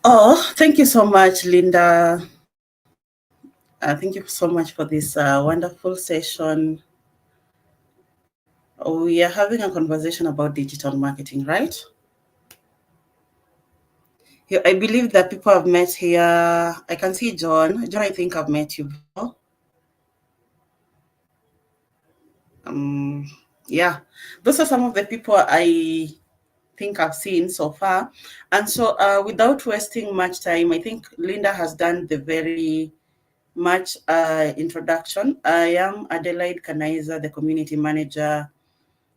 Oh, thank you so much, Linda. Thank you so much for this wonderful session. We are having a conversation about digital marketing, right? I believe that people have met here. I can see John. John, I think I've met you before. Um, yeah, those are some of the people I think I've seen so far. And so, without wasting much time, I think Linda has done the very much introduction. I am Adelaide Kanaiza, the community manager,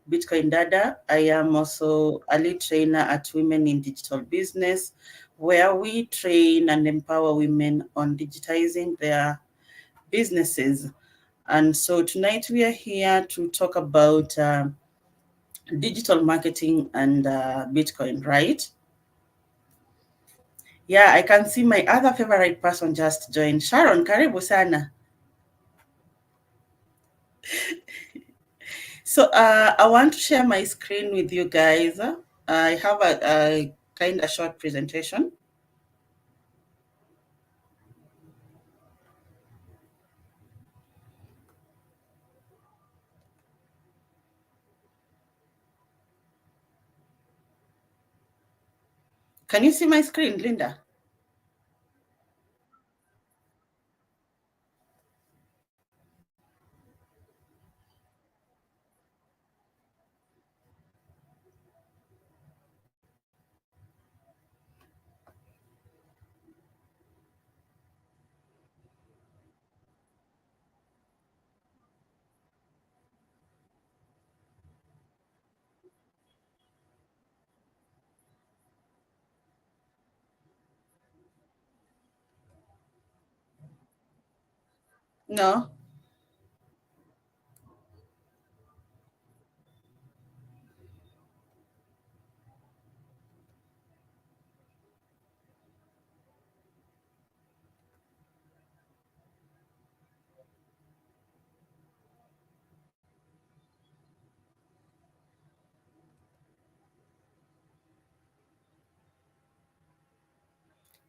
Bitcoin Dada. I am also a lead trainer at Women in Digital Business, where we train and empower women on digitizing their businesses. And so tonight we are here to talk about digital marketing and Bitcoin, right? Yeah, I can see my other favorite person just joined. Sharon, karibu sana. So I want to share my screen with you guys. I have a kind of short presentation. Can you see my screen, Linda? No?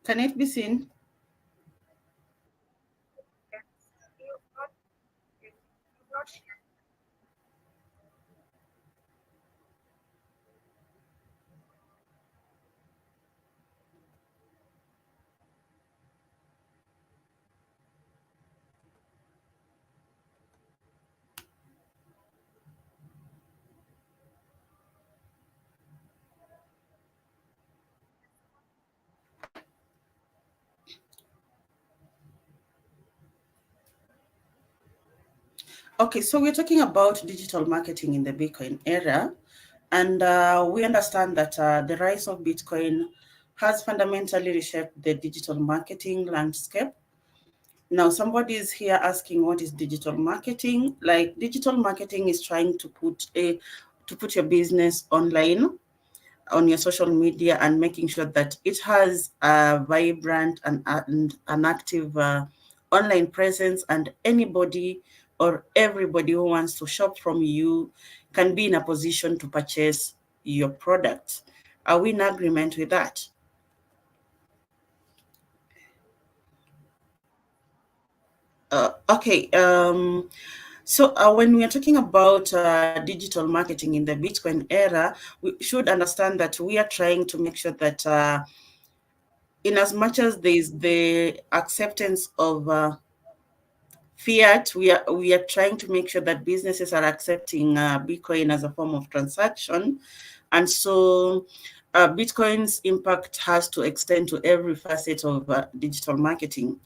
Can it be seen? Okay, so we're talking about digital marketing in the Bitcoin era. And we understand that the rise of Bitcoin has fundamentally reshaped the digital marketing landscape. Now, somebody is here asking, what is digital marketing? Like, digital marketing is trying to put your business online on your social media and making sure that it has a vibrant and an active online presence, and anybody or everybody who wants to shop from you can be in a position to purchase your product. Are we in agreement with that? Okay. So when we are talking about digital marketing in the Bitcoin era, we should understand that we are trying to make sure that in as much as there is the acceptance of fiat, we are trying to make sure that businesses are accepting Bitcoin as a form of transaction, and so Bitcoin's impact has to extend to every facet of digital marketing.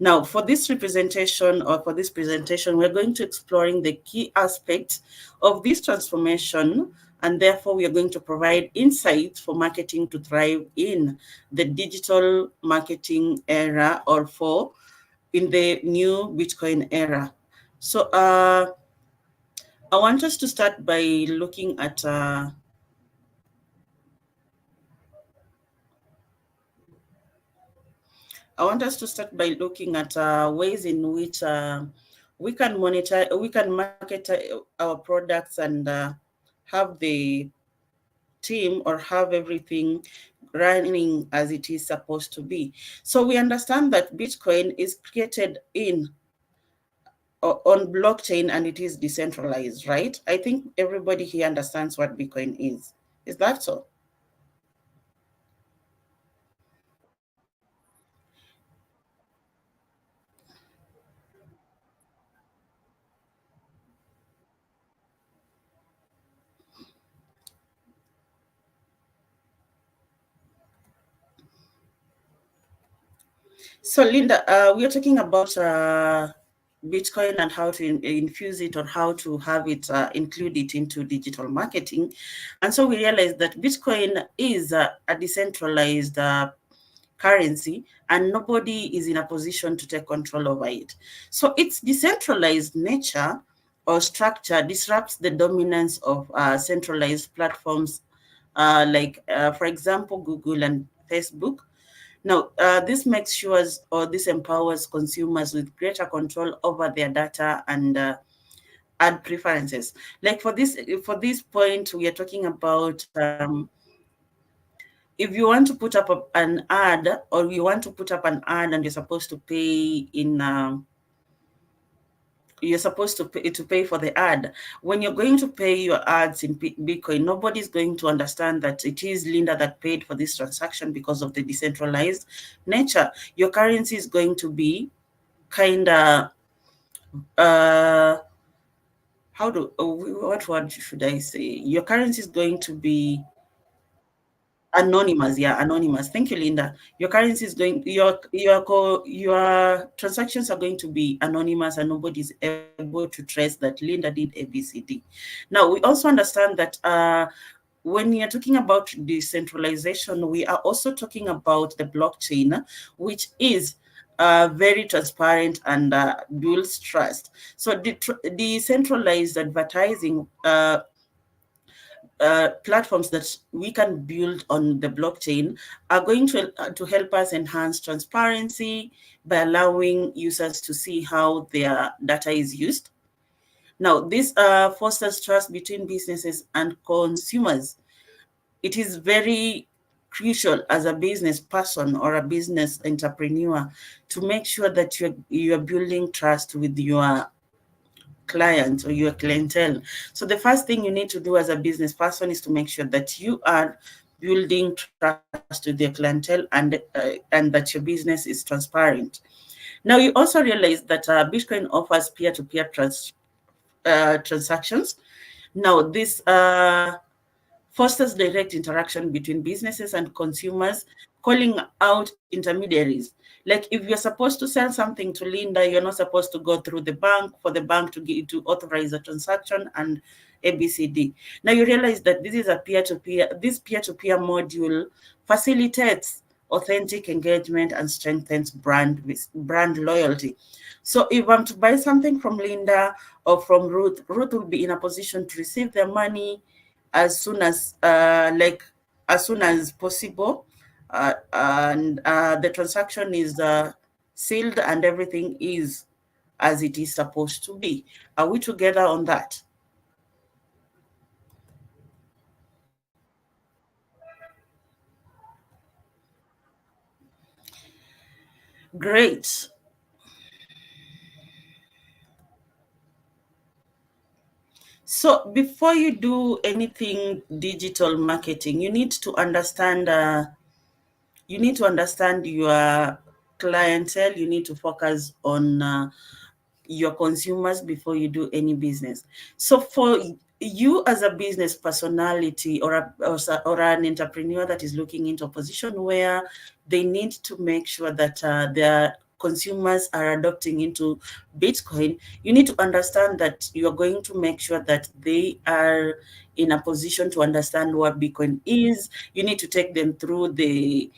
Now, for this representation or for this presentation, we're going to exploring the key aspects of this transformation, and therefore we are going to provide insights for marketing to thrive in the digital marketing era, or for in the new Bitcoin era. So I want us to start by looking at ways in which we can market our products and have the team or have everything running as it is supposed to be. So we understand that Bitcoin is created on blockchain and it is decentralized, right? I think everybody here understands what Bitcoin is. Is that so? So Linda, we are talking about Bitcoin and how to infuse it or how to have it include it into digital marketing. And so we realized that Bitcoin is a decentralized currency and nobody is in a position to take control over it. So its decentralized nature or structure disrupts the dominance of centralized platforms for example, Google and Facebook. Now, this makes sure or this empowers consumers with greater control over their data and ad preferences. Like for this point, we are talking about if you want to put up an ad or you want to put up an ad and you're supposed to pay in you're supposed to pay for the ad. When you're going to pay your ads in Bitcoin, nobody's going to understand that it is Linda that paid for this transaction because of the decentralized nature. Your currency is going to be kind of uh what word should I say? Your currency is going to be anonymous. Yeah, anonymous. Thank you, Linda. Your currency is going your transactions are going to be anonymous and nobody's able to trace that Linda did ABCD. Now we also understand that when we are talking about decentralization, we are also talking about the blockchain, which is very transparent and builds trust. So decentralized advertising platforms that we can build on the blockchain are going to help us enhance transparency by allowing users to see how their data is used. Now, this fosters trust between businesses and consumers. It is very crucial as a business person or a business entrepreneur to make sure that you're building trust with your clients or your clientele. So the first thing you need to do as a business person is to make sure that you are building trust with your clientele and that your business is transparent. Now you also realize that Bitcoin offers peer-to-peer transactions. Now this fosters direct interaction between businesses and consumers, calling out intermediaries. Like if you're supposed to sell something to Linda, you're not supposed to go through the bank for the bank to authorize a transaction and ABCD. Now you realize that this is a peer-to-peer. This peer-to-peer module facilitates authentic engagement and strengthens brand loyalty. So if I'm to buy something from Linda or from Ruth will be in a position to receive their money as soon as possible, and the transaction is sealed and everything is as it is supposed to be. Are we together on that? Great. So before you do anything digital marketing, you need to understand your clientele. You need to focus on your consumers before you do any business. So for you as a business personality or an entrepreneur that is looking into a position where they need to make sure that their consumers are adopting into Bitcoin, you need to understand that you're going to make sure that they are in a position to understand what Bitcoin is. You need to take them through the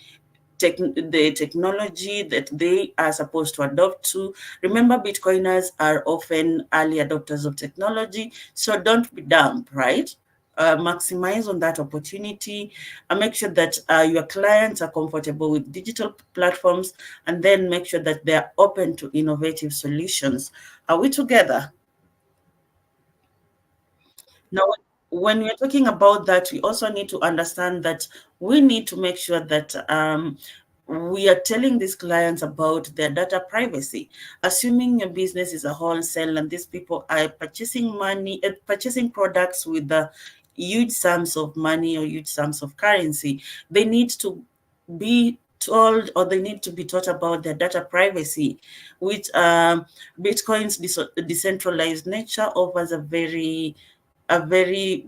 technology that they are supposed to adopt to. Remember, Bitcoiners are often early adopters of technology, so don't be dumb, right? Maximize on that opportunity and make sure that your clients are comfortable with digital platforms, and then make sure that they're open to innovative solutions. Are we together? Now, when we're talking about that, we also need to understand that we need to make sure that we are telling these clients about their data privacy. Assuming your business is a wholesale and these people are purchasing products with the huge sums of money or huge sums of currency, they need to be told, or they need to be taught about their data privacy, which Bitcoin's decentralized nature offers a very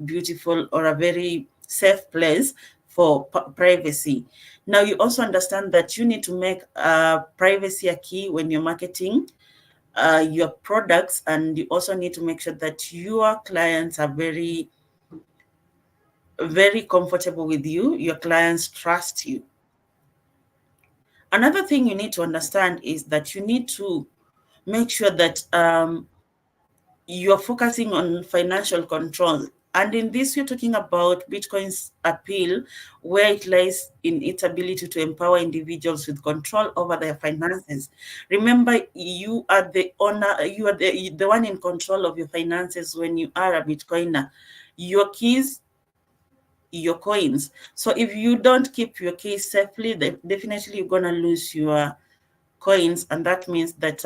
beautiful or a very safe place for privacy. Now, you also understand that you need to make privacy a key when you're marketing your products, and you also need to make sure that your clients are very, very comfortable with you. Your clients trust you. Another thing you need to understand is that you need to make sure that you're focusing on financial control. And in this, you're talking about Bitcoin's appeal, where it lies in its ability to empower individuals with control over their finances. Remember, you are the owner, you are the one in control of your finances when you are a Bitcoiner. Your keys, your coins. So if you don't keep your keys safely, then definitely you're gonna lose your coins, and that means that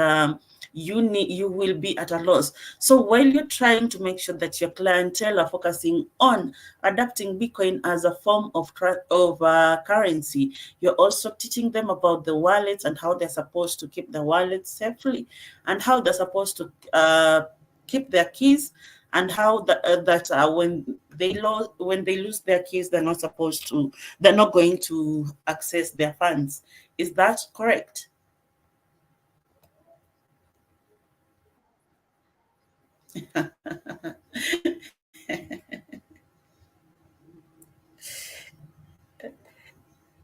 you will be at a loss. So while you're trying to make sure that your clientele are focusing on adapting Bitcoin as a form of currency, you're also teaching them about the wallets and how they're supposed to keep the wallets safely, and how they're supposed to keep their keys, and how when they lose their keys, they're not going to access their funds. Is that correct?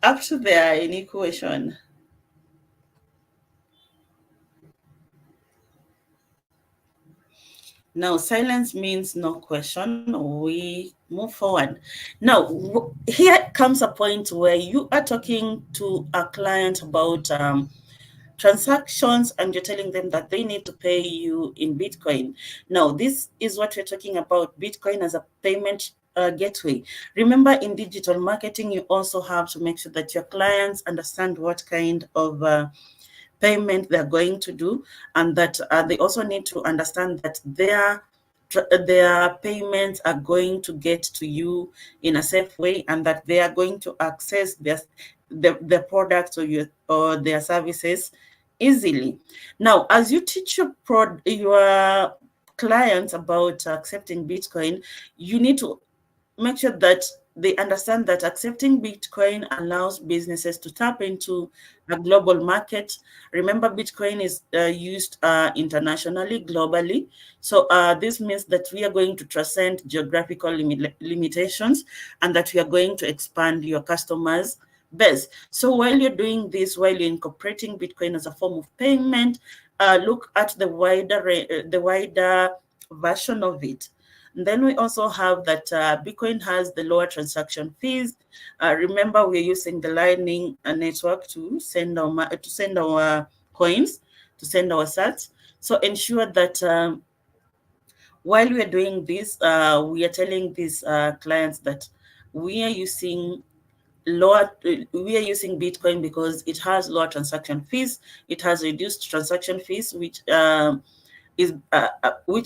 Up to there, any question? Now, silence means no question. We move forward. Now, here comes a point where you are talking to a client about transactions, and you're telling them that they need to pay you in Bitcoin. Now, this is what we're talking about, Bitcoin as a payment gateway. Remember, in digital marketing, you also have to make sure that your clients understand what kind of payment they're going to do, and that they also need to understand that their payments are going to get to you in a safe way, and that they are going to access the products or their services easily. Now, as you teach your clients about accepting Bitcoin, you need to make sure that they understand that accepting Bitcoin allows businesses to tap into a global market. Remember, Bitcoin is used internationally, globally. So this means that we are going to transcend geographical limitations, and that we are going to expand your customers' base. So while you're doing this, while you're incorporating Bitcoin as a form of payment, look at the wider version of it. Then we also have that Bitcoin has the lower transaction fees. Remember, we're using the Lightning network to send our coins, to send our sats. So ensure that while we are doing this, we are telling these clients that we are using we are using Bitcoin because it has lower transaction fees. It has reduced transaction fees, which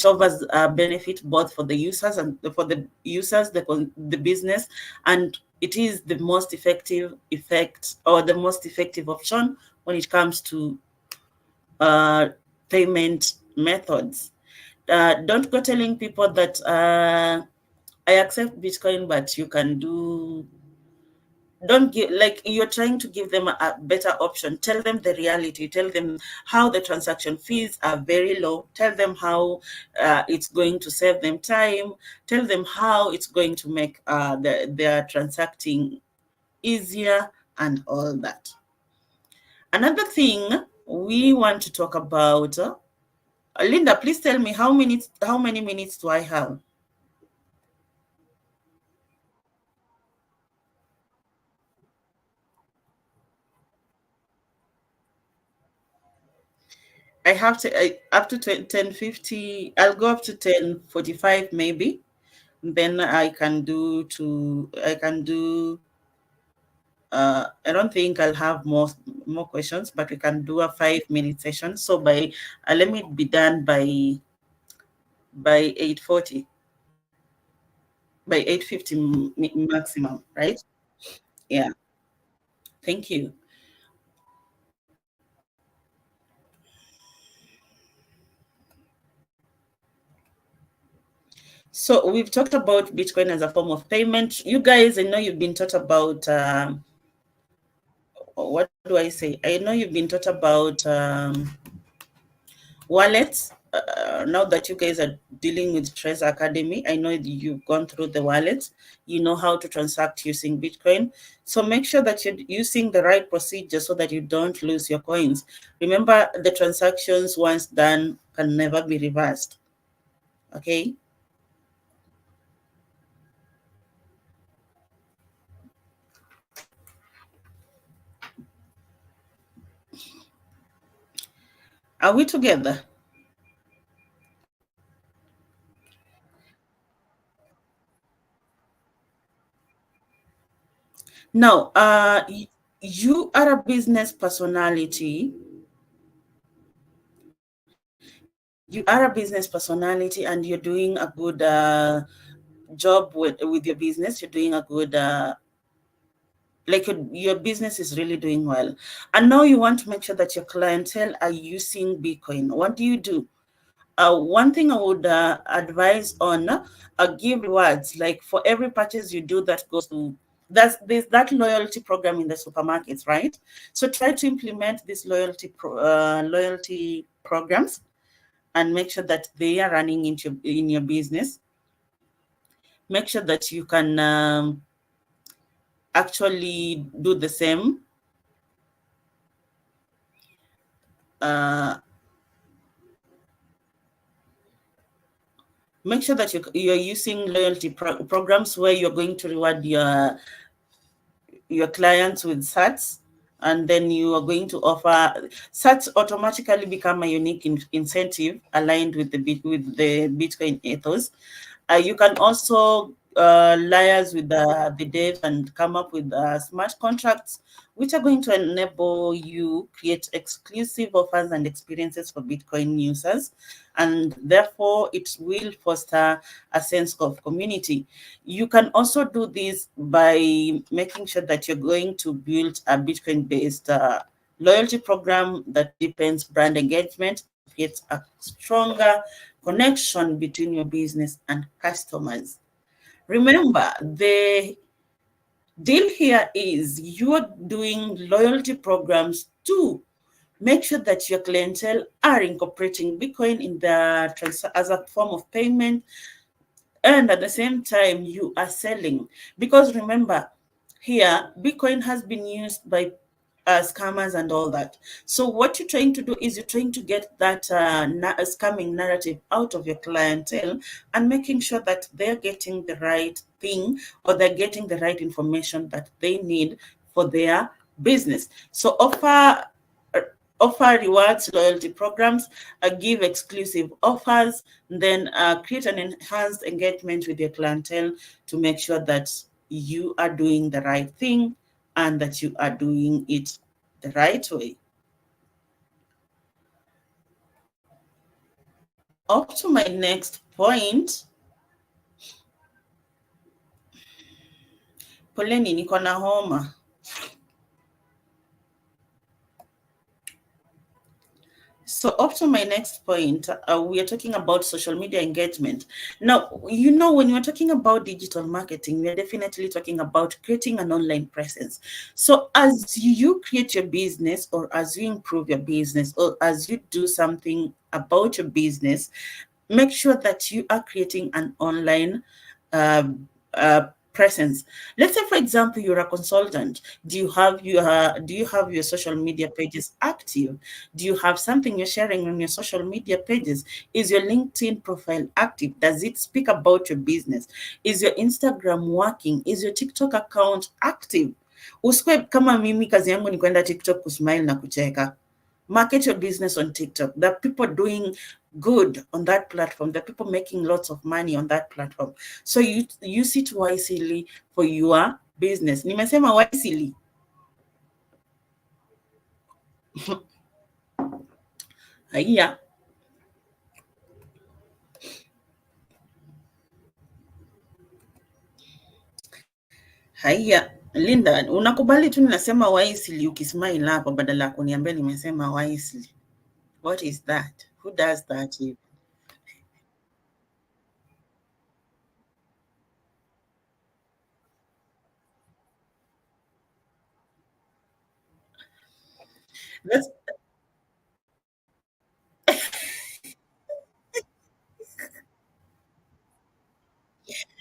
offers benefit both for the users and for the users, the business, and it is the most effective option when it comes to uh, payment methods. Don't go telling people that I accept Bitcoin, but you can do don't give, like, you're trying to give them a better option. Tell them the reality. Tell them how the transaction fees are very low. Tell them how it's going to save them time. Tell them how it's going to make their transacting easier, and all that. Another thing we want to talk about, Linda, please tell me how many minutes do I have? I have to up to 10:50. I'll go up to 10:45 maybe. Then I can do I don't think I'll have more questions, but we can do a 5-minute session. So let me be done by 8:40, by 8:50 maximum, right? Yeah. Thank you. So we've talked about Bitcoin as a form of payment. You guys, I know you've been taught about what do I say? I know you've been taught about wallets. Now that you guys are dealing with Trezor Academy, I know you've gone through the wallets. You know how to transact using Bitcoin. So make sure that you're using the right procedure so that you don't lose your coins. Remember, the transactions once done can never be reversed. Okay. Are we together? Now, you are a business personality. You are a business personality, and you're doing a good job with your business. You're doing a good like your business is really doing well, and now you want to make sure that your clientele are using Bitcoin. What do you do? One thing I would advise on, give rewards. Like for every purchase you do that goes to, there's that loyalty program in the supermarkets, right? So try to implement these loyalty programs and make sure that they are running in your business. Make sure that you can actually do the same. Uh, Make sure that you're using loyalty programs where you're going to reward your clients with sats, and then you are going to offer sats automatically become a unique incentive aligned with the Bitcoin ethos. You can also liaise with the devs and come up with smart contracts, which are going to enable you create exclusive offers and experiences for Bitcoin users. And therefore, it will foster a sense of community. You can also do this by making sure that you're going to build a Bitcoin-based loyalty program that deepens brand engagement, creates a stronger connection between your business and customers. Remember, the deal here is you're doing loyalty programs to make sure that your clientele are incorporating Bitcoin in the as a form of payment, and at the same time you are selling. Because remember, here Bitcoin has been used by scammers and all that. So what you're trying to do is you're trying to get that scamming narrative out of your clientele and making sure that they're getting the right thing, or they're getting the right information that they need for their business. So offer rewards, loyalty programs, give exclusive offers, then create an enhanced engagement with your clientele to make sure that you are doing the right thing and that you are doing it the right way. Up to my next point. Poleni, niko na homa. So up to my next point, we are talking about social media engagement. Now, when we're talking about digital marketing, we're definitely talking about creating an online presence. So as you create your business, or as you improve your business, or as you do something about your business, make sure that you are creating an online uh, presence. Let's say, for example, you're a consultant. Do you have your social media pages active? Do you have something you're sharing on your social media pages? Is your LinkedIn profile active? Does it speak about your business? Is your Instagram working? Is your TikTok account active? Usikwe kama mimi, kazi yangu ni kwenda TikTok kusmile na kucheka. Market your business on TikTok. There are people doing good on that platform. There are people making lots of money on that platform. So you use it wisely for your business. Nimesema wisely. Haya. Haya. Linda, unakubali tu ninasema wisely ukismile hapa badala ya kuniambia nimesema wisely. What is that? Who does that even? That's,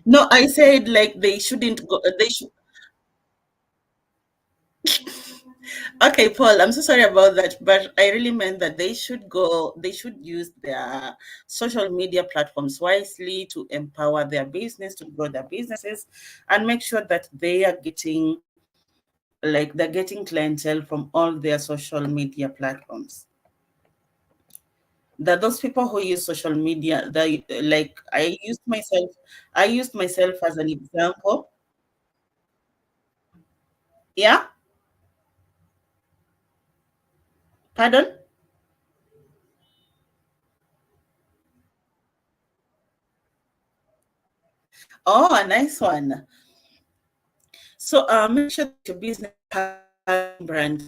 no, I said like they shouldn't go. They should. Okay, Paul, I'm so sorry about that, but I really meant that they should go. They should use their social media platforms wisely to empower their business, to grow their businesses, and make sure that they are getting like they're getting clientele from all their social media platforms. That those people who use social media, they like I used myself as an example. Yeah, pardon. Oh, a nice one. So make sure that your business has brand.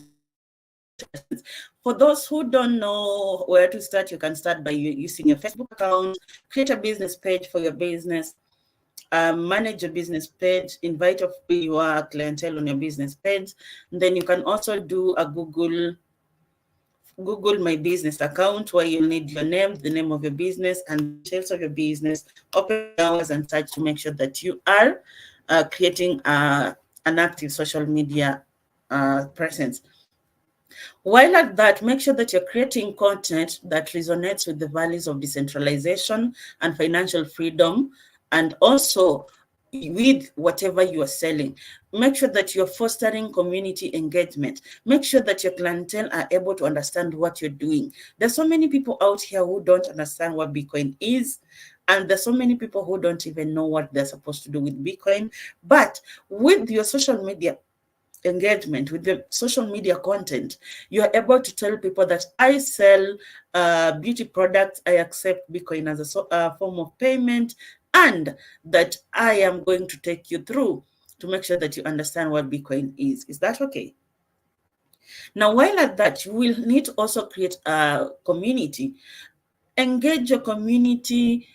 For those who don't know where to start, you can start by using your Facebook account, create a business page for your business, manage your business page, invite your clientele on your business page. And then you can also do a Google My Business account where you'll need your name, the name of your business, and details of your business, open hours and such to make sure that you are creating an active social media presence. While at that, make sure that you're creating content that resonates with the values of decentralization and financial freedom, and also with whatever you are selling. Make sure that you're fostering community engagement. Make sure that your clientele are able to understand what you're doing. There's so many people out here who don't understand what Bitcoin is. And there's so many people who don't even know what they're supposed to do with Bitcoin. But with your social media engagement, with the social media content, you are able to tell people that I sell beauty products, I accept Bitcoin as a form of payment, and that I am going to take you through to make sure that you understand what Bitcoin is. Is that okay? Now, while at that, you will need to also create a community. Engage your community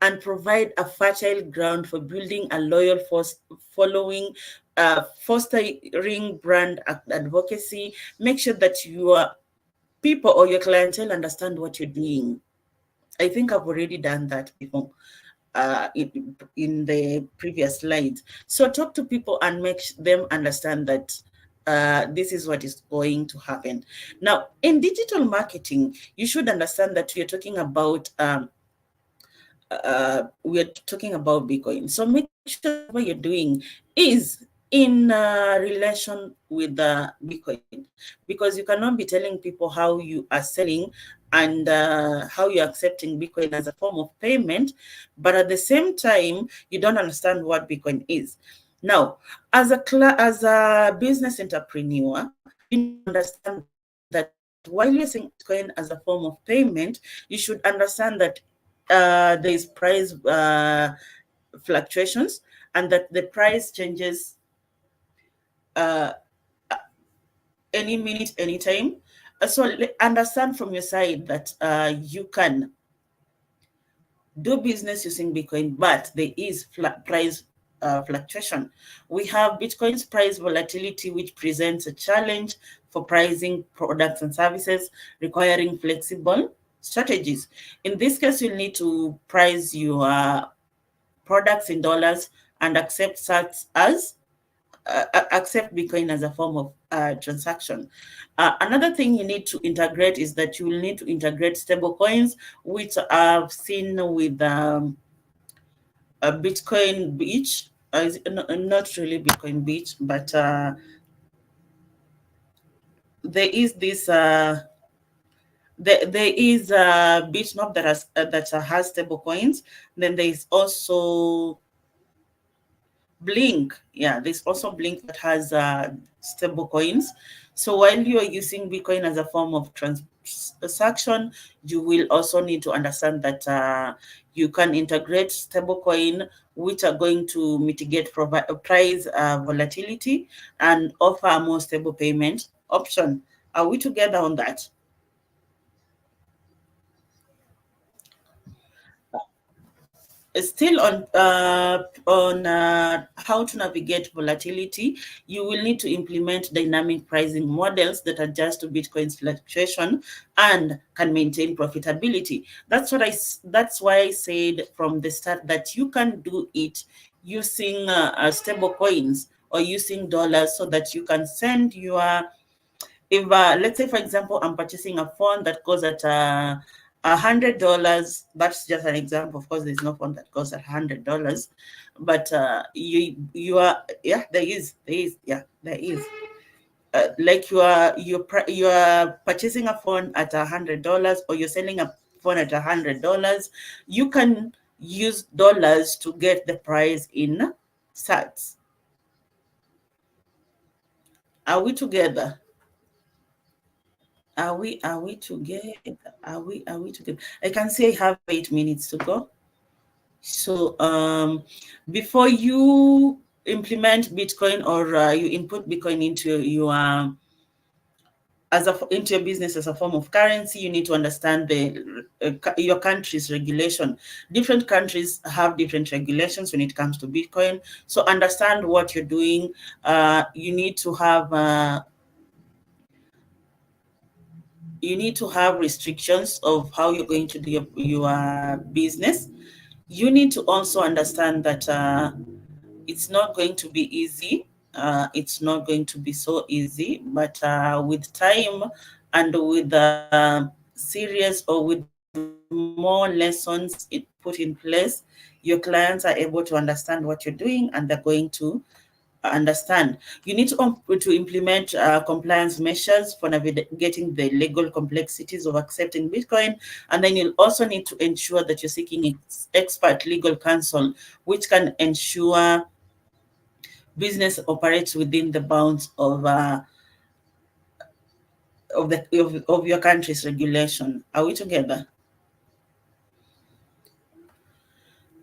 and provide a fertile ground for building a loyal following, fostering brand advocacy. Make sure that your people or your clientele understand what you're doing. I think I've already done that before in the previous slides. So talk to people and make them understand that this is what is going to happen. Now, in digital marketing, you should understand that we're talking about we're talking about Bitcoin. So make sure what you're doing is in relation with the Bitcoin, because you cannot be telling people how you are selling and how you're accepting Bitcoin as a form of payment, but at the same time, you don't understand what Bitcoin is. Now, as a business entrepreneur, you understand that while you're using Bitcoin as a form of payment, you should understand that there is price fluctuations and that the price changes uh, any minute, anytime. So understand from your side that you can do business using Bitcoin, but there is price fluctuation. We have Bitcoin's price volatility, which presents a challenge for pricing products and services, requiring flexible strategies. In this case, you'll need to price your products in dollars and accept such as accept Bitcoin as a form of transaction. Another thing you need to integrate is that you will need to integrate stable coins, which I've seen with a Bitcoin Beach. Not really Bitcoin Beach, but there is this There is a Bitnob that has stable coins. Then there is also Blink. Yeah, there's also Blink that has stable coins. So while you are using Bitcoin as a form of transaction, you will also need to understand that you can integrate stablecoin, which are going to mitigate price volatility and offer a more stable payment option. Are we together on that? Still on how to navigate volatility, you will need to implement dynamic pricing models that adjust to Bitcoin's fluctuation and can maintain profitability. That's why I said from the start that you can do it using stable coins or using dollars, so that you can send your, if let's say for example I'm purchasing a phone that goes at $100. That's just an example. Of course, there's no phone that goes at $100, but you are, yeah, there is like you are purchasing a phone at $100, or you're selling a phone at $100. You can use dollars to get the price in sats. Are we together? Are we together? Are we together? I can see I have 8 minutes to go. So before you implement Bitcoin, or you input Bitcoin into your into your business as a form of currency, you need to understand your country's regulation. Different countries have different regulations when it comes to Bitcoin. So understand what you're doing. You need to have restrictions of how you're going to do your business. You need to also understand that it's not going to be easy. It's not going to be so easy, but with time and with series, or with more lessons put in place, your clients are able to understand what you're doing, and they're going to understand. You need to implement compliance measures for navigating the legal complexities of accepting Bitcoin. And then you'll also need to ensure that you're seeking expert legal counsel, which can ensure business operates within the bounds of your country's regulation. Are we together?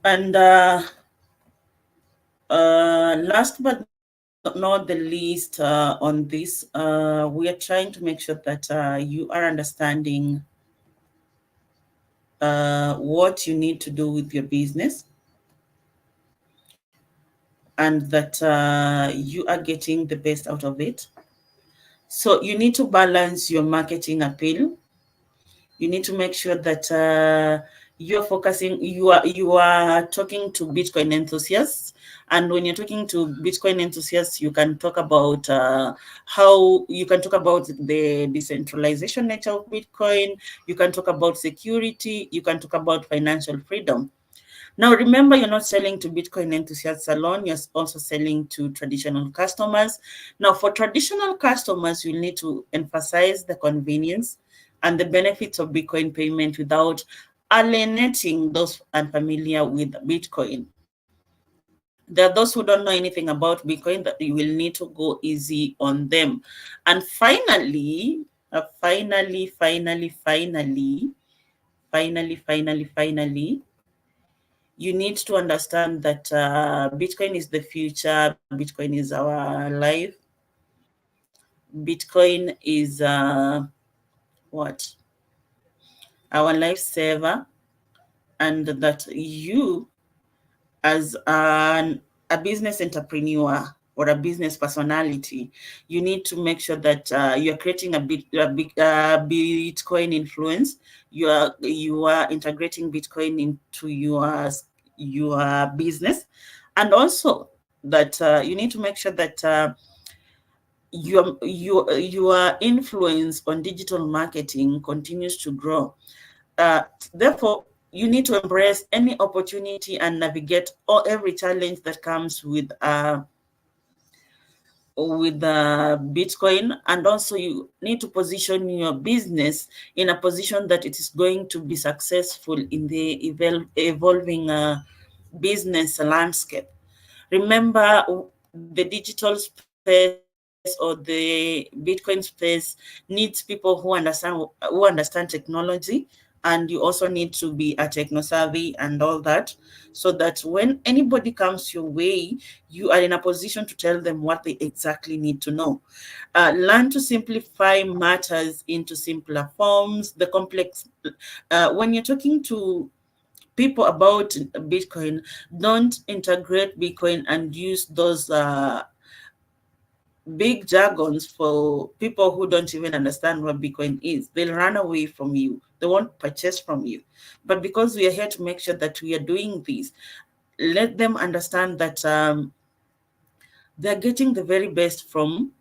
And last but not the least, on this, we are trying to make sure that you are understanding what you need to do with your business, and that you are getting the best out of it. So you need to balance your marketing appeal. You need to make sure that you're focusing, you are talking to Bitcoin enthusiasts. And when you're talking to Bitcoin enthusiasts, you can talk about the decentralization nature of Bitcoin. You can talk about security. You can talk about financial freedom. Now, remember, you're not selling to Bitcoin enthusiasts alone. You're also selling to traditional customers. Now, for traditional customers, you need to emphasize the convenience and the benefits of Bitcoin payment without alienating those unfamiliar with Bitcoin. There are those who don't know anything about Bitcoin, that you will need to go easy on them. And finally, you need to understand that Bitcoin is the future. Bitcoin is our life. Bitcoin is what? Our lifesaver. And that you, as a business entrepreneur or a business personality, you need to make sure that you're creating a Bitcoin influence. You are integrating Bitcoin into your business, and also that you need to make sure that your influence on digital marketing continues to grow. Therefore, you need to embrace any opportunity and navigate every challenge that comes with with the Bitcoin, and also you need to position your business in a position that it is going to be successful in the evolving business landscape. Remember, the digital space or the Bitcoin space needs people who understand technology, and you also need to be a techno savvy and all that, so that when anybody comes your way, you are in a position to tell them what they exactly need to know. Learn to simplify matters into simpler forms. The complex, when you're talking to people about Bitcoin, don't integrate Bitcoin and use those big jargons for people who don't even understand what Bitcoin is. They'll run away from you. They won't purchase from you. But because we are here to make sure that we are doing this, let them understand that they're getting the very best from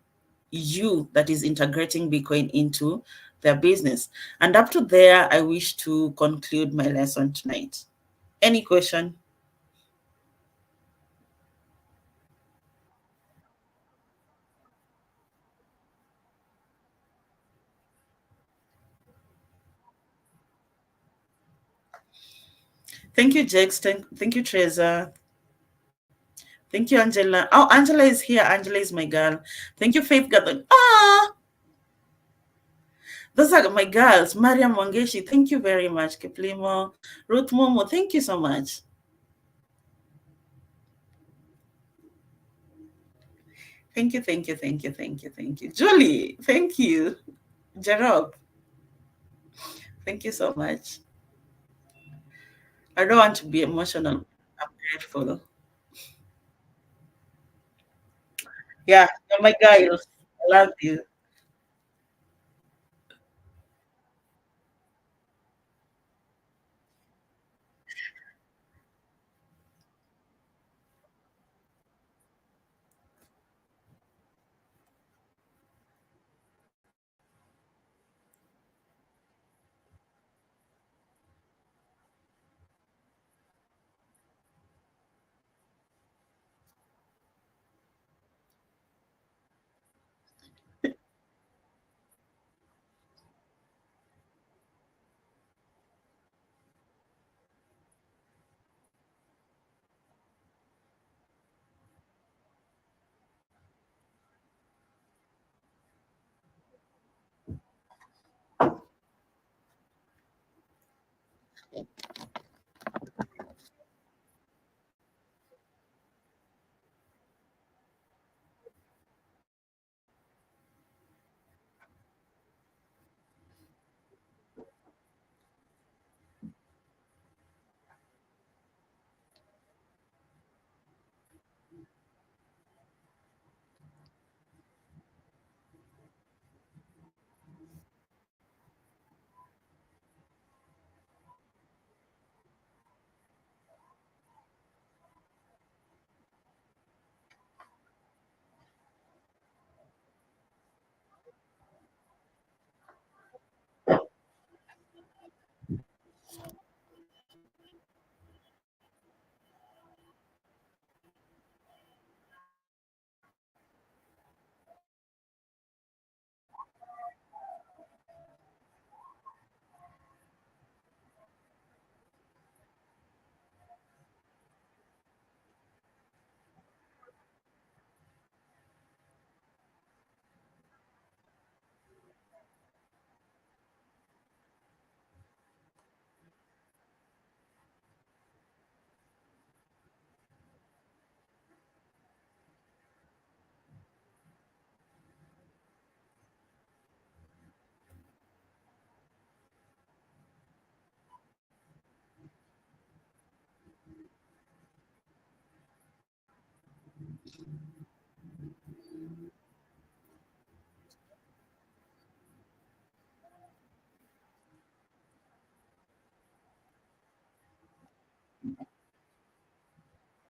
you that is integrating Bitcoin into their business. And up to there, I wish to conclude my lesson tonight. Any question? Thank you, Jakes. Thank you, Treza. Thank you, Angela. Oh, Angela is here. Angela is my girl. Thank you, Faith Gathering. Ah, those are my girls. Mariam Wangeshi, thank you very much. Kiplimo, Ruth Momo, thank you so much. Thank you, thank you, thank you, thank you, thank you. Julie, thank you. Jarob, thank you so much. I don't want to be emotional. I'm grateful. Yeah, you're my girls. I love you.